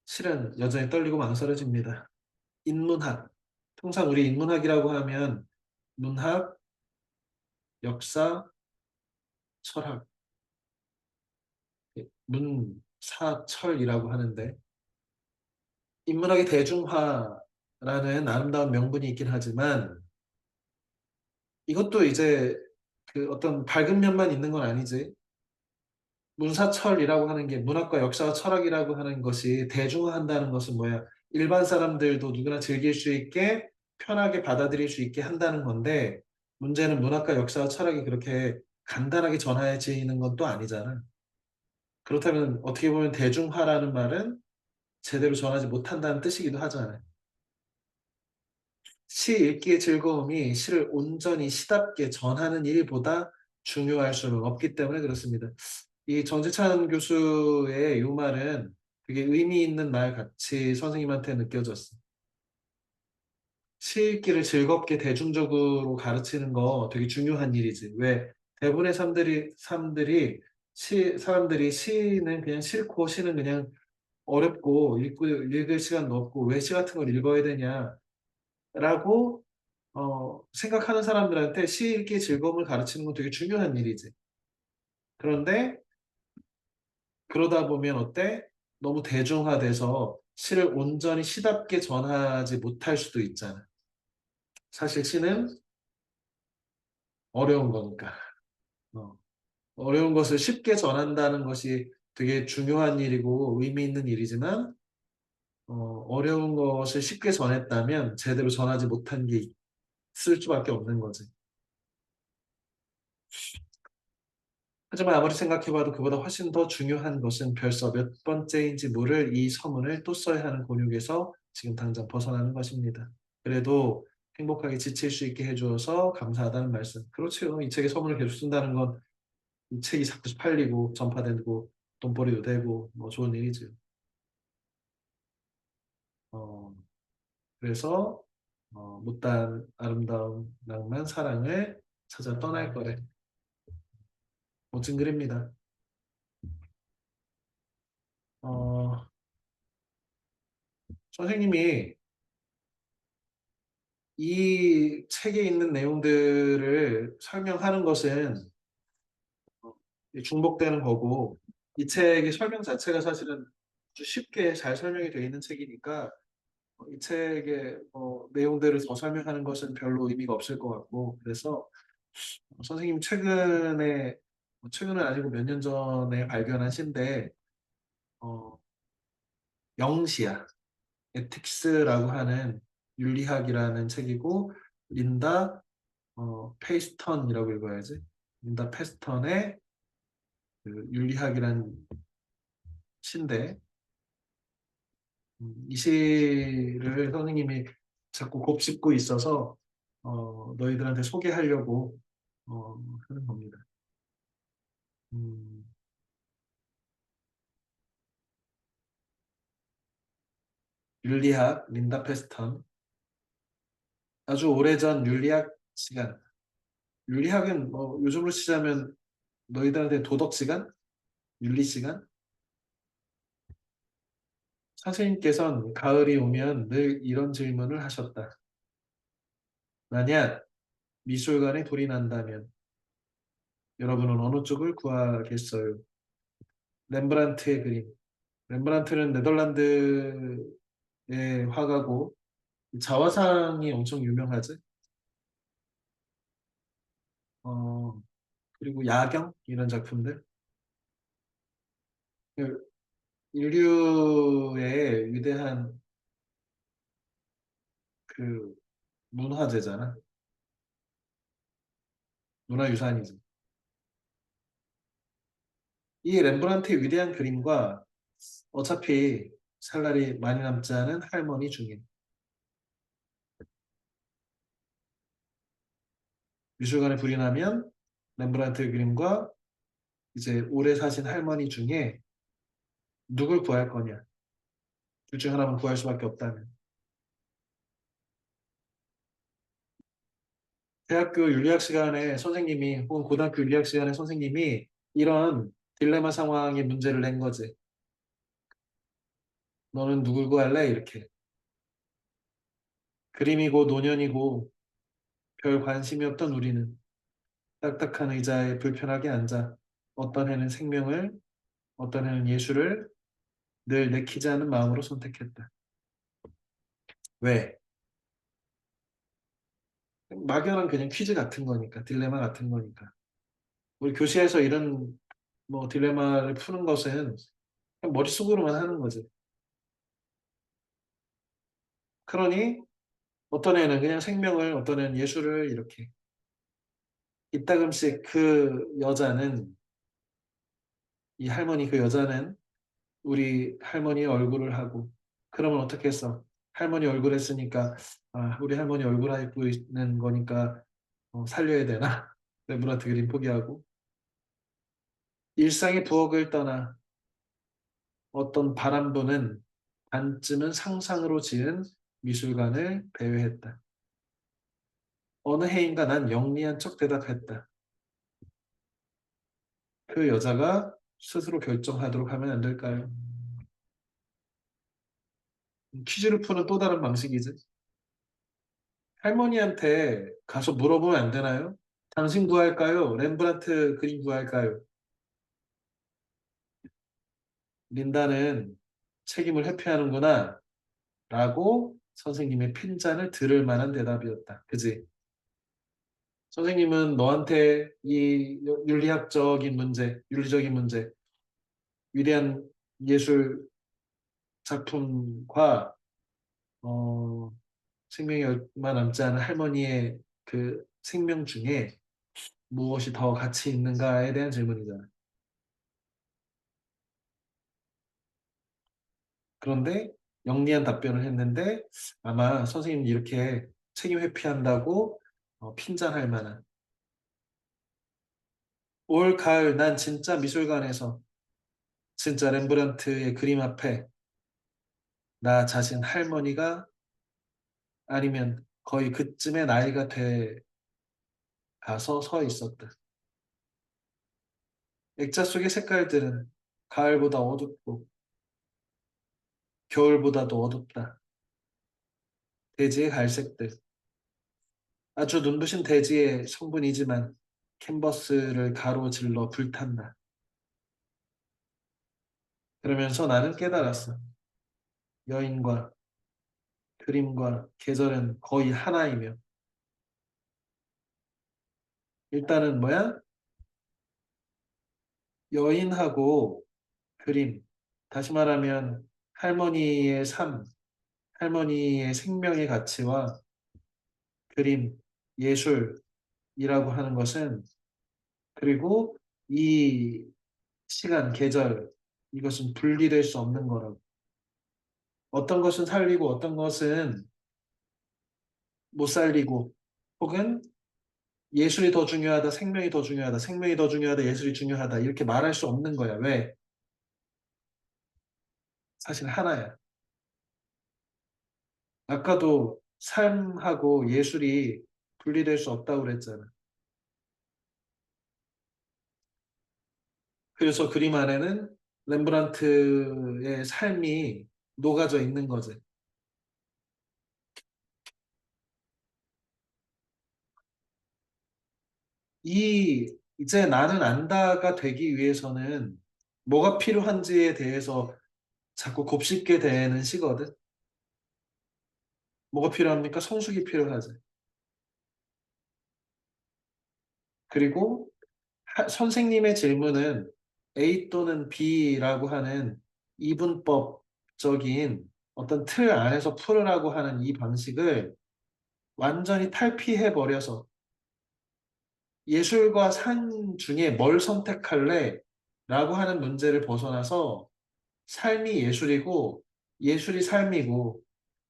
실은 여전히 떨리고 망설여집니다. 인문학. 통상 우리 인문학이라고 하면 문학, 역사, 철학, 문사철이라고 하는데 인문학의 대중화라는 아름다운 명분이 있긴 하지만 이것도 이제 그 어떤 밝은 면만 있는 건 아니지. 문사철이라고 하는 게 문학과 역사와 철학이라고 하는 것이 대중화한다는 것은 뭐야? 일반 사람들도 누구나 즐길 수 있게 편하게 받아들일 수 있게 한다는 건데 문제는 문학과 역사와 철학이 그렇게 간단하게 전해지는 건 또 아니잖아. 그렇다면 어떻게 보면 대중화라는 말은 제대로 전하지 못한다는 뜻이기도 하잖아요. 시 읽기의 즐거움이 시를 온전히 시답게 전하는 일보다 중요할 수는 없기 때문에 그렇습니다. 이 정재찬 교수의 이 말은 되게 의미 있는 말 같이 선생님한테 느껴졌어. 시 읽기를 즐겁게 대중적으로 가르치는 거 되게 중요한 일이지. 왜 대부분의 사람들이 시는 그냥 싫고 시는 그냥 어렵고 읽을 시간도 없고 왜 시 같은 걸 읽어야 되냐라고 생각하는 사람들한테 시 읽기 즐거움을 가르치는 건 되게 중요한 일이지. 그런데 그러다 보면 어때? 너무 대중화돼서 시를 온전히 시답게 전하지 못할 수도 있잖아. 사실 시는 어려운 거니까. 어, 어려운 것을 쉽게 전한다는 것이 되게 중요한 일이고 의미 있는 일이지만 어려운 것을 쉽게 전했다면 제대로 전하지 못한 게 있을 수밖에 없는 거지. 하지만 아무리 생각해봐도 그보다 훨씬 더 중요한 것은 벌써 몇 번째인지 모를 이 서문을 또 써야 하는 곤욕에서 지금 당장 벗어나는 것입니다. 그래도 행복하게 지칠 수 있게 해주어서 감사하다는 말씀. 그렇죠. 이 책에 서문을 계속 쓴다는 건 이 책이 자꾸 팔리고 전파되고 돈벌이도 되고 뭐 좋은 일이죠. 어, 그래서 못다한 아름다운 낭만 사랑을 찾아 떠날 거래. 멋진 글입니다. 어, 선생님이 이 책에 있는 내용들을 설명하는 것은 중복되는 거고 이 책의 설명 자체가 사실은 아주 쉽게 잘 설명이 되어 있는 책이니까 이 책의 내용들을 더 설명하는 것은 별로 의미가 없을 것 같고 그래서 선생님 최근은 아니고 몇 년 전에 발견한 시인데 어, 영시야 에틱스라고 하는 윤리학이라는 책이고 린다 페이스턴이라고 읽어야지. 린다 페스턴의 그 윤리학이라는 시인데 이 시를 선생님이 자꾸 곱씹고 있어서 너희들한테 소개하려고 하는 겁니다. 음, 윤리학 린다 페스턴 아주 오래전 윤리학 시간 윤리학은 뭐 요즘으로 치자면 너희들한테 도덕 시간, 윤리 시간 선생님께서는 가을이 오면 늘 이런 질문을 하셨다. 만약 미술관에 불이 난다면 여러분은 어느 쪽을 구하겠어요? 렘브란트의 그림. 렘브란트는 네덜란드의 화가고 자화상이 엄청 유명하지. 어, 그리고 야경 이런 작품들. 그 인류의 위대한 그 문화재잖아. 문화유산이지. 이 렘브란트의 위대한 그림과 어차피 살 날이 많이 남지 않은 할머니 중에 미술관에 불이 나면 렘브란트 그림과 이제 오래 사신 할머니 중에 누굴 구할 거냐? 둘 중 하나만 구할 수밖에 없다면. 대학교 윤리학 시간에 선생님이 혹은 고등학교 윤리학 시간에 선생님이 이런 딜레마 상황의 문제를 낸 거지. 너는 누굴 구할래? 이렇게. 그림이고 노년이고 별 관심이 없던 우리는 딱딱한 의자에 불편하게 앉아 어떤 해는 생명을 어떤 해는 예술을 늘 내키지 않은 마음으로 선택했다. 왜? 막연한 그냥 퀴즈 같은 거니까, 딜레마 같은 거니까. 우리 교실에서 이런 뭐 딜레마를 푸는 것은 그냥 머릿속으로만 하는 거지. 그러니 어떤 애는 그냥 생명을, 어떤 애는 예술을 이렇게. 이따금씩 그 여자는, 이 할머니 그 여자는 우리 할머니 얼굴을 하고, 그러면 어떻게 했어? 할머니 얼굴 했으니까, 아, 우리 할머니 얼굴 하고 있는 거니까 살려야 되나? 레브란트 그림 포기하고. 일상의 부엌을 떠나 어떤 바람부는 반쯤은 상상으로 지은 미술관을 배회했다. 어느 해인가 난 영리한 척 대답했다. 그 여자가 스스로 결정하도록 하면 안 될까요? 퀴즈를 푸는 또 다른 방식이지. 할머니한테 가서 물어보면 안 되나요? 당신 구할까요? 렘브란트 그림 구할까요? 린다는 책임을 회피하는구나 라고 선생님의 핀잔을 들을 만한 대답이었다. 그지? 선생님은 너한테 이 윤리적인 문제, 위대한 예술 작품과 어, 생명이 얼마 남지 않은 할머니의 그 생명 중에 무엇이 더 가치 있는가에 대한 질문이잖아. 그런데 영리한 답변을 했는데 아마 선생님이 이렇게 책임 회피한다고 핀잔할 만한 올 가을 난 진짜 미술관에서 진짜 렘브란트의 그림 앞에 나 자신 할머니가 아니면 거의 그쯤의 나이가 돼 가서 서 있었다. 액자 속의 색깔들은 가을보다 어둡고 겨울보다도 어둡다. 대지의 갈색들. 아주 눈부신 대지의 성분이지만 캔버스를 가로질러 불탄다. 그러면서 나는 깨달았어. 여인과 그림과 계절은 거의 하나이며 일단은 뭐야? 여인하고 그림, 다시 말하면 할머니의 삶, 할머니의 생명의 가치와 그림, 예술이라고 하는 것은 그리고 이 시간, 계절, 이것은 분리될 수 없는 거라고. 어떤 것은 살리고 어떤 것은 못 살리고 혹은 예술이 더 중요하다, 생명이 더 중요하다, 생명이 더 중요하다, 예술이 중요하다 이렇게 말할 수 없는 거야. 왜? 사실 하나야. 아까도 삶하고 예술이 분리될 수 없다고 그랬잖아. 그래서 그림 안에는 렘브란트의 삶이 녹아져 있는 거지. 이 이제 나는 안다가 되기 위해서는 뭐가 필요한지에 대해서 자꾸 곱씹게 되는 시거든. 뭐가 필요합니까? 성숙이 필요하지. 그리고 선생님의 질문은 A 또는 B라고 하는 이분법적인 어떤 틀 안에서 풀으라고 하는 이 방식을 완전히 탈피해 버려서 예술과 산 중에 뭘 선택할래? 라고 하는 문제를 벗어나서 삶이 예술이고 예술이 삶이고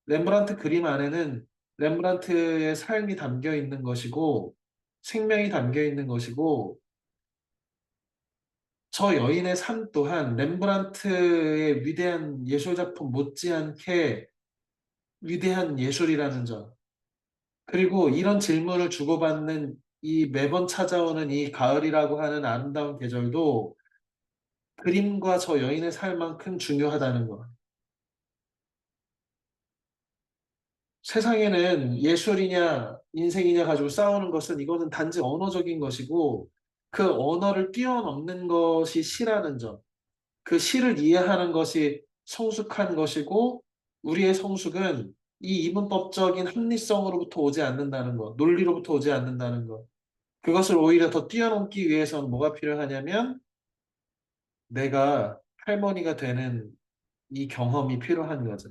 렘브란트 그림 안에는 렘브란트의 삶이 담겨 있는 것이고 생명이 담겨 있는 것이고 저 여인의 삶 또한 렘브란트의 위대한 예술작품 못지않게 위대한 예술이라는 점. 그리고 이런 질문을 주고받는 이 매번 찾아오는 이 가을이라고 하는 아름다운 계절도 그림과 저 여인의 삶만큼 중요하다는 것. 세상에는 예술이냐 인생이냐 가지고 싸우는 것은 이거는 단지 언어적인 것이고 그 언어를 뛰어넘는 것이 시라는 점. 그 시를 이해하는 것이 성숙한 것이고 우리의 성숙은 이 이분법적인 합리성으로부터 오지 않는다는 것, 논리로부터 오지 않는다는 것. 그것을 오히려 더 뛰어넘기 위해서는 뭐가 필요하냐면 내가 할머니가 되는 이 경험이 필요한 거죠.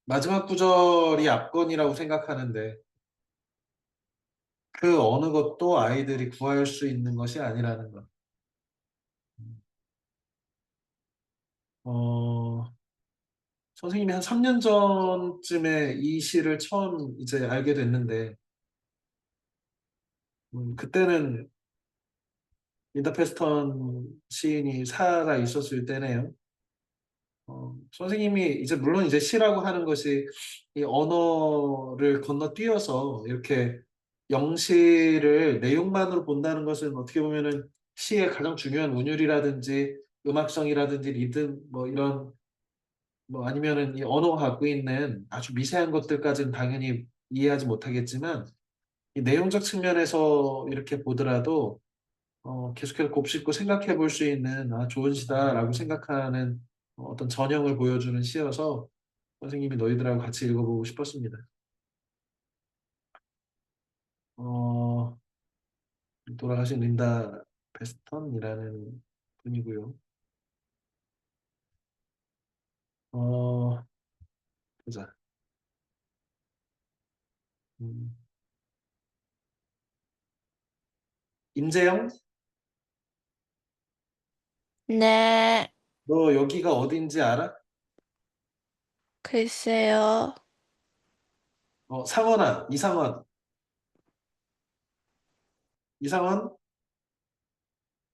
마지막 구절이 압권이라고 생각하는데 그 어느 것도 아이들이 구할 수 있는 것이 아니라는 것. 어, 선생님이 한 3년 전쯤에 이 시를 처음 이제 알게 됐는데, 그때는 린다 페스턴 시인이 살아 있었을 때네요. 선생님이 이제 물론 이제 시라고 하는 것이 이 언어를 건너뛰어서 이렇게 영시를 내용만으로 본다는 것은 어떻게 보면은 시의 가장 중요한 운율이라든지 음악성이라든지 리듬 뭐 이런 뭐 아니면은 이 언어가 갖고 있는 아주 미세한 것들까지는 당연히 이해하지 못하겠지만 이 내용적 측면에서 이렇게 보더라도 계속해서 곱씹고 생각해 볼 수 있는 좋은 시다라고 생각하는 어떤 전형을 보여주는 시여서 선생님이 너희들하고 같이 읽어보고 싶었습니다. 어, 돌아가신 린다 베스턴이라는 분이고요. 어, 보자. 음, 임재영, 네, 너 여기가 어딘지 알아? 글쎄요. 상원아, 이상원,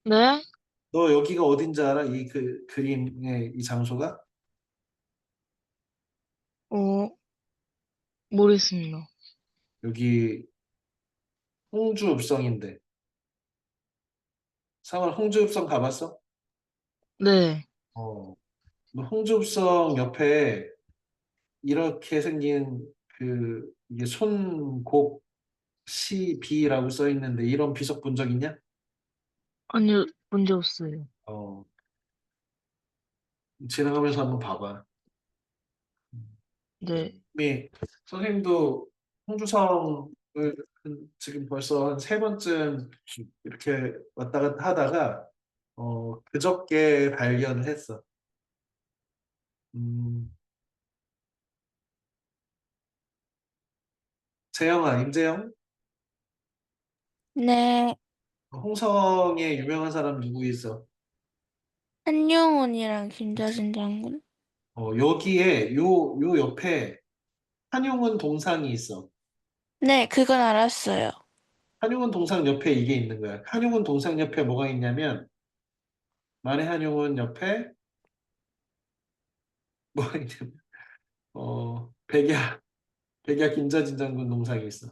네? 너 여기가 어딘지 알아? 이 그 그림의 이 장소가? 어, 모르겠습니다. 여기 홍주읍성인데. 상원 홍주읍성 가봤어? 네. 어, 너 홍주읍성 옆에 이렇게 생긴 이게 손곡 시비라고 써 있는데 이런 비석 본 적 있냐? 아니요, 문제 없어요. 어, 지나가면서 한번 봐봐. 네. 선생님도 홍주성을 지금 벌써 한 세 번쯤 이렇게 왔다 갔다 하다가 그저께 발견을 했어. 음, 재영아, 임재영? 네, 홍성에 유명한 사람 누구 있어? 한용운이랑 김자진 장군. 여기에 요 옆에 한용운 동상이 있어. 네, 그건 알았어요. 한용운 동상 옆에 이게 있는 거야. 한용운 동상 옆에 뭐가 있냐면 만해 한용운 옆에 뭐가 있냐면 백야 김자진 장군 동상이 있어.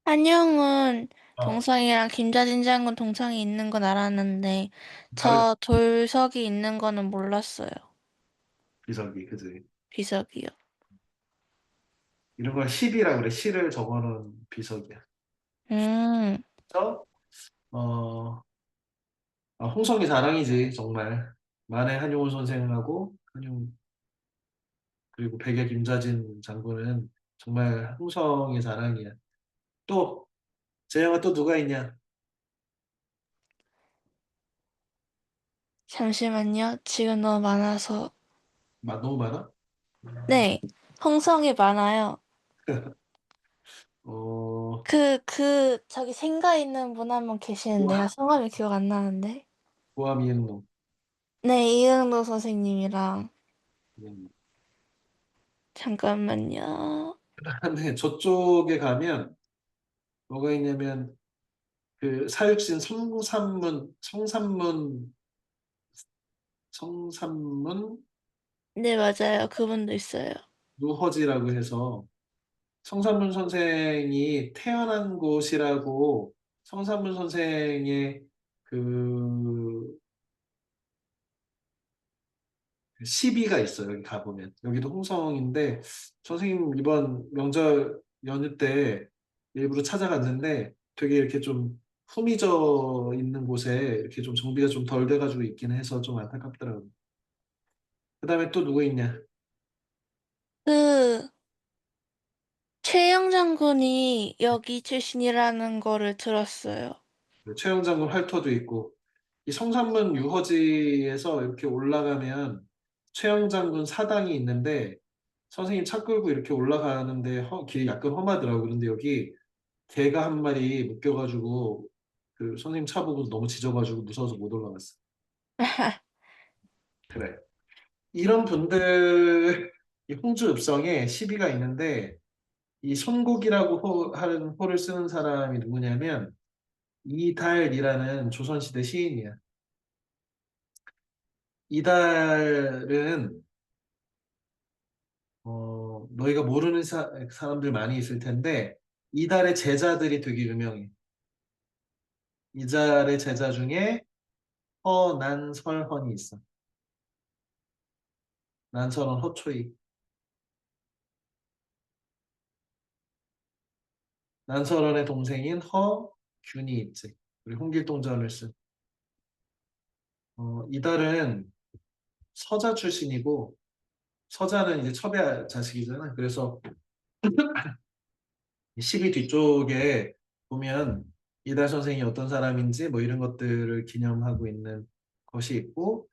한용운 어, 동상이랑 김자진 장군 동상이 있는 건 알았는데, 다른 저 돌석이 있는 거는 몰랐어요. 비석이 그지. 비석이요. 이런 걸 시비라고 그래. 시를 적어놓은 비석이야. 음, 그래서 홍성이 자랑이지 정말. 만해 한용운 선생하고 한용 그리고 백야 김자진 장군은 정말 홍성의 자랑이야. 또 재영아 또 누가 있냐? 잠시만요. 지금 너무 많아서. 너무 많아? 네, 홍성이 많아요. 어, 저기 생가 있는 분 한 분 계시는데요. 우와, 성함이 기억 안 나는데. 고아미행로. 네, 이응도 선생님이랑. 음. 잠깐만요. 그다음에 저쪽에 가면 뭐가 있냐면 그 사육신 성삼문 네, 맞아요. 그분도 있어요. 누허지라고 해서 성삼문 선생이 태어난 곳이라고 성삼문 선생의 그 시비가 있어요. 여기 가보면. 여기도 홍성인데 선생님 이번 명절 연휴 때 일부러 찾아갔는데 되게 이렇게 좀 후미져 있는 곳에 이렇게 좀 정비가 좀 덜 돼가지고 있긴 해서 좀 안타깝더라고요. 그다음에 또 누구 있냐? 그, 최영 장군이 여기 출신이라는 거를 들었어요. 최영 장군 활터도 있고 이 성산문 유허지에서 이렇게 올라가면 최영 장군 사당이 있는데 선생님 차 끌고 이렇게 올라가는데 길이 약간 험하더라고요. 그런데 여기 개가 한 마리 묶여가지고 그 선생님 차 보고 너무 짖어가지고 무서워서 못 올라갔어. 그래. 이런 분들 이 홍주 읍성에 시비가 있는데 이 손곡이라고 하는 호를 쓰는 사람이 누구냐면 이달이라는 조선시대 시인이야. 이달은 너희가 모르는 사람들 많이 있을 텐데 이달의 제자들이 되게 유명해. 이달의 제자 중에 허난설헌이 있어. 난설헌 허초이. 난설헌의 동생인 허균이 있지. 우리 홍길동전을 쓴. 이달은 서자 출신이고 서자는 이제 첩의 자식이잖아. 그래서 시기 뒤쪽에 보면 이달 선생이 어떤 사람인지 뭐 이런 것들을 기념하고 있는 것이 있고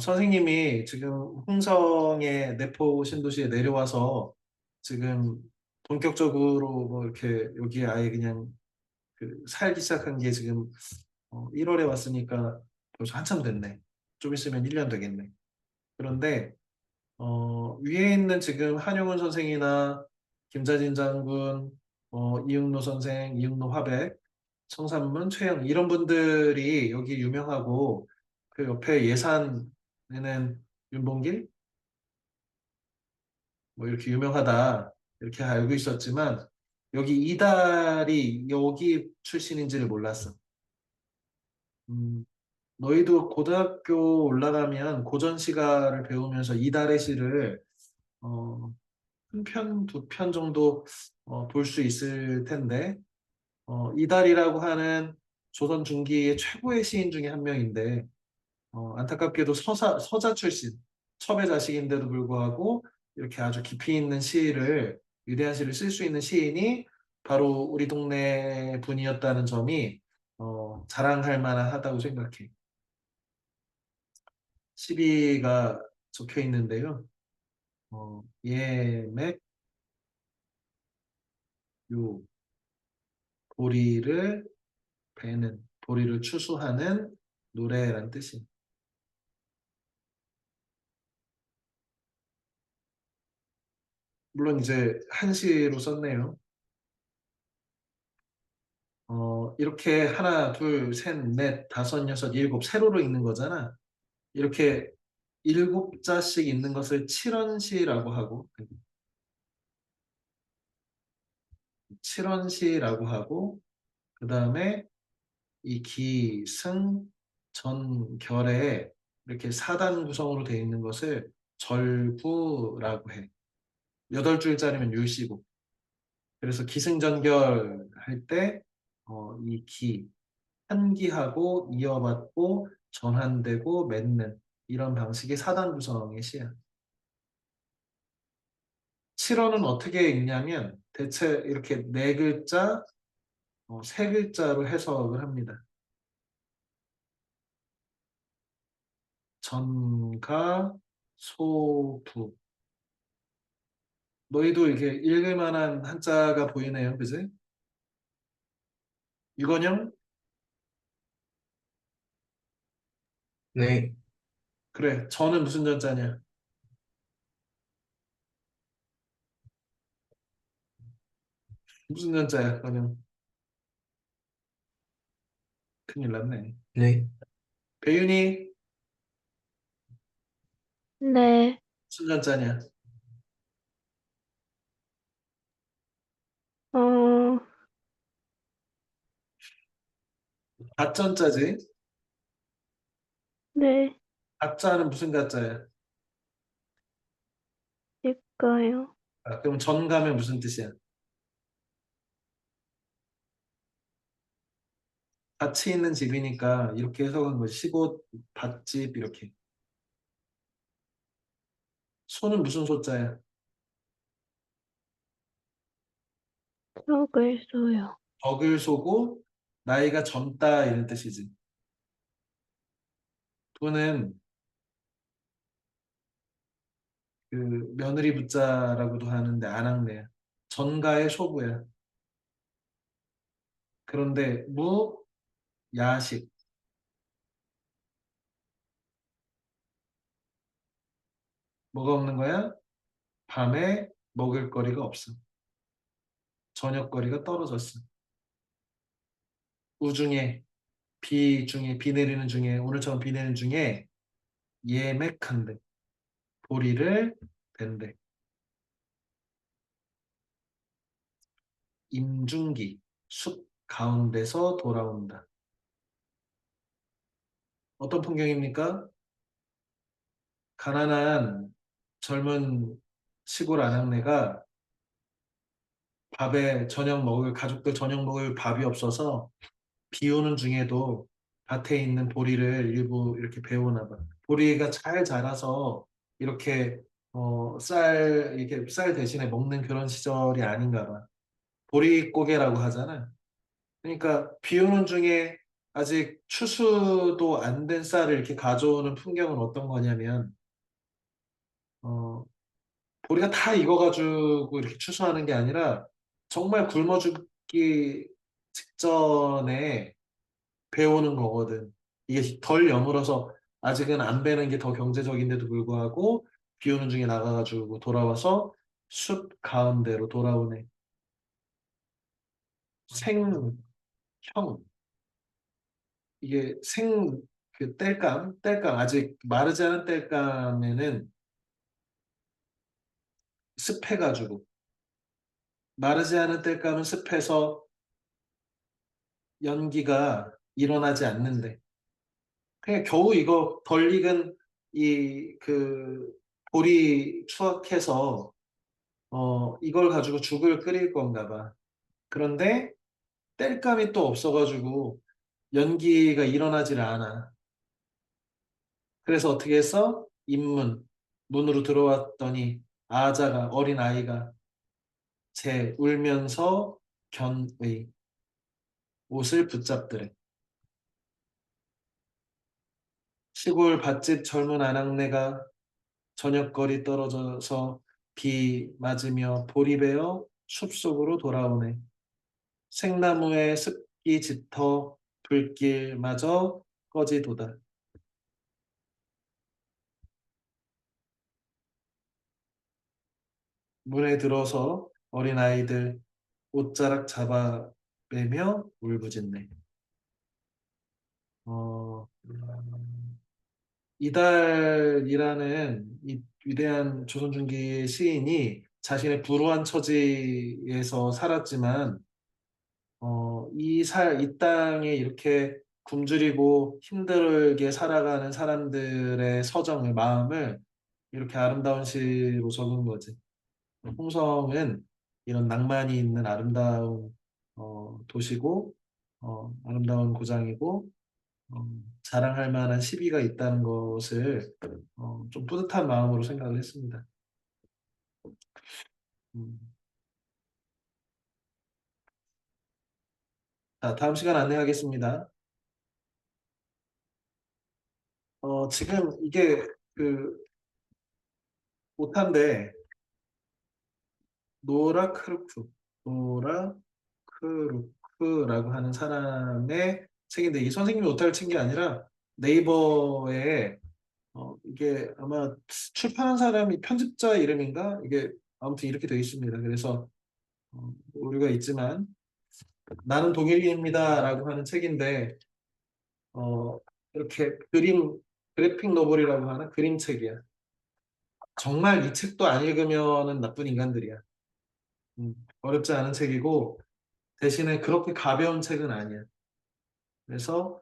선생님이 지금 홍성의 내포 신도시에 내려와서 지금 본격적으로 뭐 이렇게 여기에 아예 그냥 그 살기 시작한 게 지금 1월에 왔으니까 벌써 한참 됐네. 좀 있으면 1년 되겠네. 그런데 위에 있는 지금 한용운 선생이나 김자진 장군, 이응노 선생, 이응노 화백, 청산문, 최영 이런 분들이 여기 유명하고 그 옆에 예산에는 윤봉길 뭐 이렇게 유명하다 이렇게 알고 있었지만 여기 이달이 여기 출신인지를 몰랐어. 음, 너희도 고등학교 올라가면 고전시가를 배우면서 이달의 시를 어, 한 편, 두 편 정도 볼 수 있을 텐데 이달이라고 하는 조선 중기의 최고의 시인 중에 한 명인데 안타깝게도 서자 출신, 첩의 자식인데도 불구하고 이렇게 아주 깊이 있는 시를 위대한 시를 쓸 수 있는 시인이 바로 우리 동네 분이었다는 점이 자랑할 만하다고 생각해. 시비가 적혀 있는데요. 예맥 요 보리를 배는 보리를 추수하는 노래란 뜻이. 물론 이제 한시로 썼네요. 이렇게 하나, 둘, 셋, 넷, 다섯, 여섯, 일곱 세로로 읽는 거잖아. 이렇게 일곱 자씩 있는 것을 칠원시라고 하고, 칠원시라고 하고, 그 다음에 이 기, 승, 전, 결에 이렇게 사단 구성으로 되어 있는 것을 절구라고 해. 여덟 줄짜리면 율시고. 그래서 기승전결 할 때, 이 기, 한기하고 이어받고 전환되고 맺는 이런 방식의 사단 구성의 시야. 7어는 어떻게 읽냐면 대체 이렇게 네 글자, 세 글자로 해석을 합니다. 전가, 소부. 너희도 이게 읽을 만한 한자가 보이네요. 그지? 유건영? 네. 그래. 전은 무슨 전자냐? 무슨 전자야? 건영. 큰일 났네. 네. 배윤이 네. 무슨 전자냐? 어, 가전자지? 네. 가짜는 무슨 가짜야? 일까요? 그럼 전가면 무슨 뜻이야? 같이 있는 집이니까 이렇게 해석한 거지. 시골, 밭집 이렇게. 소는 무슨 소자야? 적을 써요. 적을 쏘고 나이가 젊다 이런 뜻이지. 부는 그 며느리 붙자라고도 하는데 안악내야. 전가의 소부야. 그런데 무, 야식. 뭐가 없는 거야? 밤에 먹을 거리가 없어. 저녁거리가 떨어졌어. 우중에 비 중에 비 내리는 중에 오늘처럼 비 내리는 중에 예맥한대. 보리를 댄대. 임중기. 숲 가운데서 돌아온다. 어떤 풍경입니까? 가난한 젊은 시골 아낙네가 가족들 저녁 먹을 밥이 없어서 비 오는 중에도 밭에 있는 보리를 일부 이렇게 베오나 봐. 보리가 잘 자라서 이렇게 이렇게 쌀 대신에 먹는 그런 시절이 아닌가 봐. 보리고개라고 하잖아. 그러니까 비 오는 중에 아직 추수도 안 된 쌀을 이렇게 가져오는 풍경은 어떤 거냐면 어, 보리가 다 익어가지고 이렇게 추수하는 게 아니라 정말 굶어 죽기 직전에 배우는 거거든. 이게 덜 여물어서 아직은 안 배는 게 더 경제적인데도 불구하고 비 오는 중에 나가가지고 돌아와서 숲 가운데로 돌아오네. 생형. 이게 그 땔감 아직 마르지 않은 땔감에는 습해가지고 마르지 않은 땔감은 습해서 연기가 일어나지 않는데 그냥 겨우 이거 덜 익은 이 그 보리 추억해서 이걸 가지고 죽을 끓일 건가 봐. 그런데 땔감이 또 없어가지고 연기가 일어나질 않아. 그래서 어떻게 했어? 문으로 들어왔더니 어린 아이가 울면서 견의 옷을 붙잡더래. 시골 밭집 젊은 아낙네가 저녁거리 떨어져서 비 맞으며 보리베어 숲속으로 돌아오네. 생나무에 습기 짙어 불길마저 꺼지도다. 문에 들어서 어린아이들 옷자락 잡아매며 울부짖네. 어, 이달이라는 이 위대한 조선중기의 시인이 자신의 불우한 처지에서 살았지만 이 땅에 이렇게 굶주리고 힘들게 살아가는 사람들의 마음을 이렇게 아름다운 시로 적은 거지. 홍성은 이런 낭만이 있는 아름다운 도시고 아름다운 고장이고 자랑할 만한 시비가 있다는 것을 좀 뿌듯한 마음으로 생각을 했습니다. 음. 자, 다음 시간 안내하겠습니다. 지금 이게 그 오타인데 노라크루크라고 하는 사람의 책인데 이 선생님이 오타를 친 게 아니라 네이버에 이게 아마 출판한 사람이 편집자 이름인가? 이게 아무튼 이렇게 되어 있습니다. 그래서 오류가 있지만 나는 독일인입니다라고 하는 책인데 이렇게 그래픽 노블이라고 하나 그림책이야. 정말 이 책도 안 읽으면은 나쁜 인간들이야. 어렵지 않은 책이고 대신에 그렇게 가벼운 책은 아니야. 그래서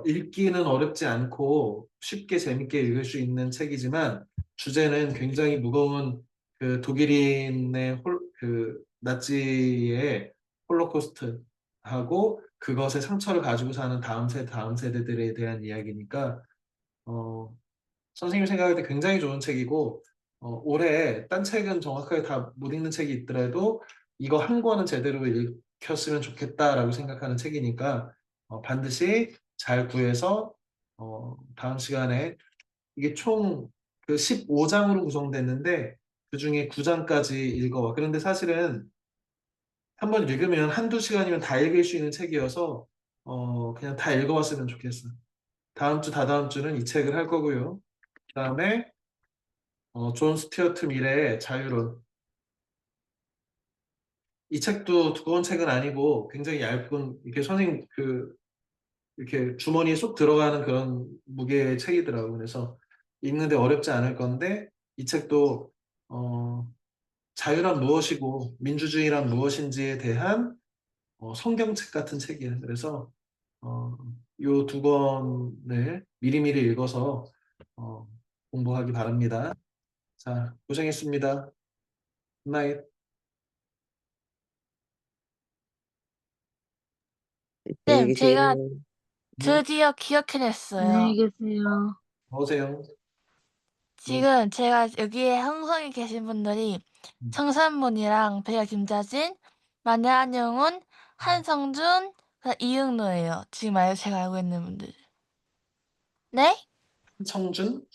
읽기는 어렵지 않고 쉽게 재밌게 읽을 수 있는 책이지만 주제는 굉장히 무거운 그 독일인의 그 나치의 홀로코스트하고 그것의 상처를 가지고 사는 다음 세대들에 대한 이야기니까 어, 선생님 생각할 때 굉장히 좋은 책이고 올해 딴 책은 정확하게 다 못 읽는 책이 있더라도 이거 한 권은 제대로 읽혔으면 좋겠다라고 생각하는 책이니까 반드시 잘 구해서 다음 시간에 이게 총 그 15장으로 구성됐는데 그중에 9장까지 읽어와. 그런데 사실은 한 번 읽으면 한두 시간이면 다 읽을 수 있는 책이어서 그냥 다 읽어왔으면 좋겠어. 다음 주, 다다음 주는 이 책을 할 거고요. 그다음에 존 스튜어트 밀의 자유론. 이 책도 두꺼운 책은 아니고 굉장히 얇은 이렇게 선생님 이렇게 주머니에 쏙 들어가는 그런 무게의 책이더라고요. 그래서 읽는데 어렵지 않을 건데 이 책도 자유란 무엇이고 민주주의란 무엇인지에 대한 성경책 같은 책이에요. 그래서 요 두 권을 미리미리 읽어서 어, 공부하기 바랍니다. 자, 고생했습니다. 굿나잇. 안녕히 쌤, 계세요. 제가 네, 드디어 안녕히 기억해냈어요. 계세요. 어서요. 네. 지금 제가 여기에 항성에 계신 분들이 음. 청산문이랑 배우 김자진, 마녀 한용운, 한성준, 이응노예요. 지금 제가 알고 있는 분들. 네? 청준?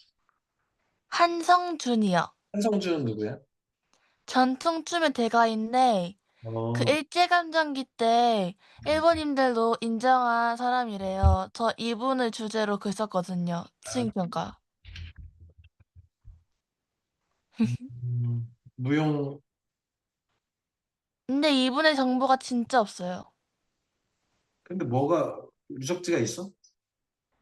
한성준이요. 한성준은 누구야? 전통춤의 대가인데 그 어, 일제감정기 때 일본인들도 인정한 사람이래요. 저 이분을 주제로 글 썼거든요. 수행평가. 무용, 근데 이분의 정보가 진짜 없어요. 근데 뭐가 유적지가 있어?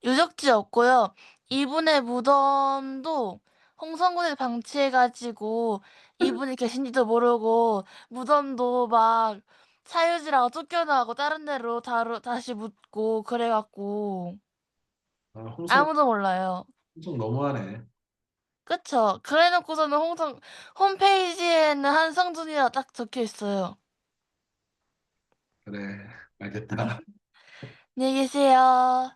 유적지 없고요. 이분의 무덤도 홍성군에 방치해가지고 이분이 계신지도 모르고 무덤도 막 사유지라고 쫓겨나고 다른 데로 다시 묻고 그래갖고 아, 홍성, 아무도 몰라요. 홍성 너무하네. 그쵸? 그래놓고서는 홈페이지에는 한성준이라 딱 적혀 있어요. 그래, 알겠다. 안녕히 계세요.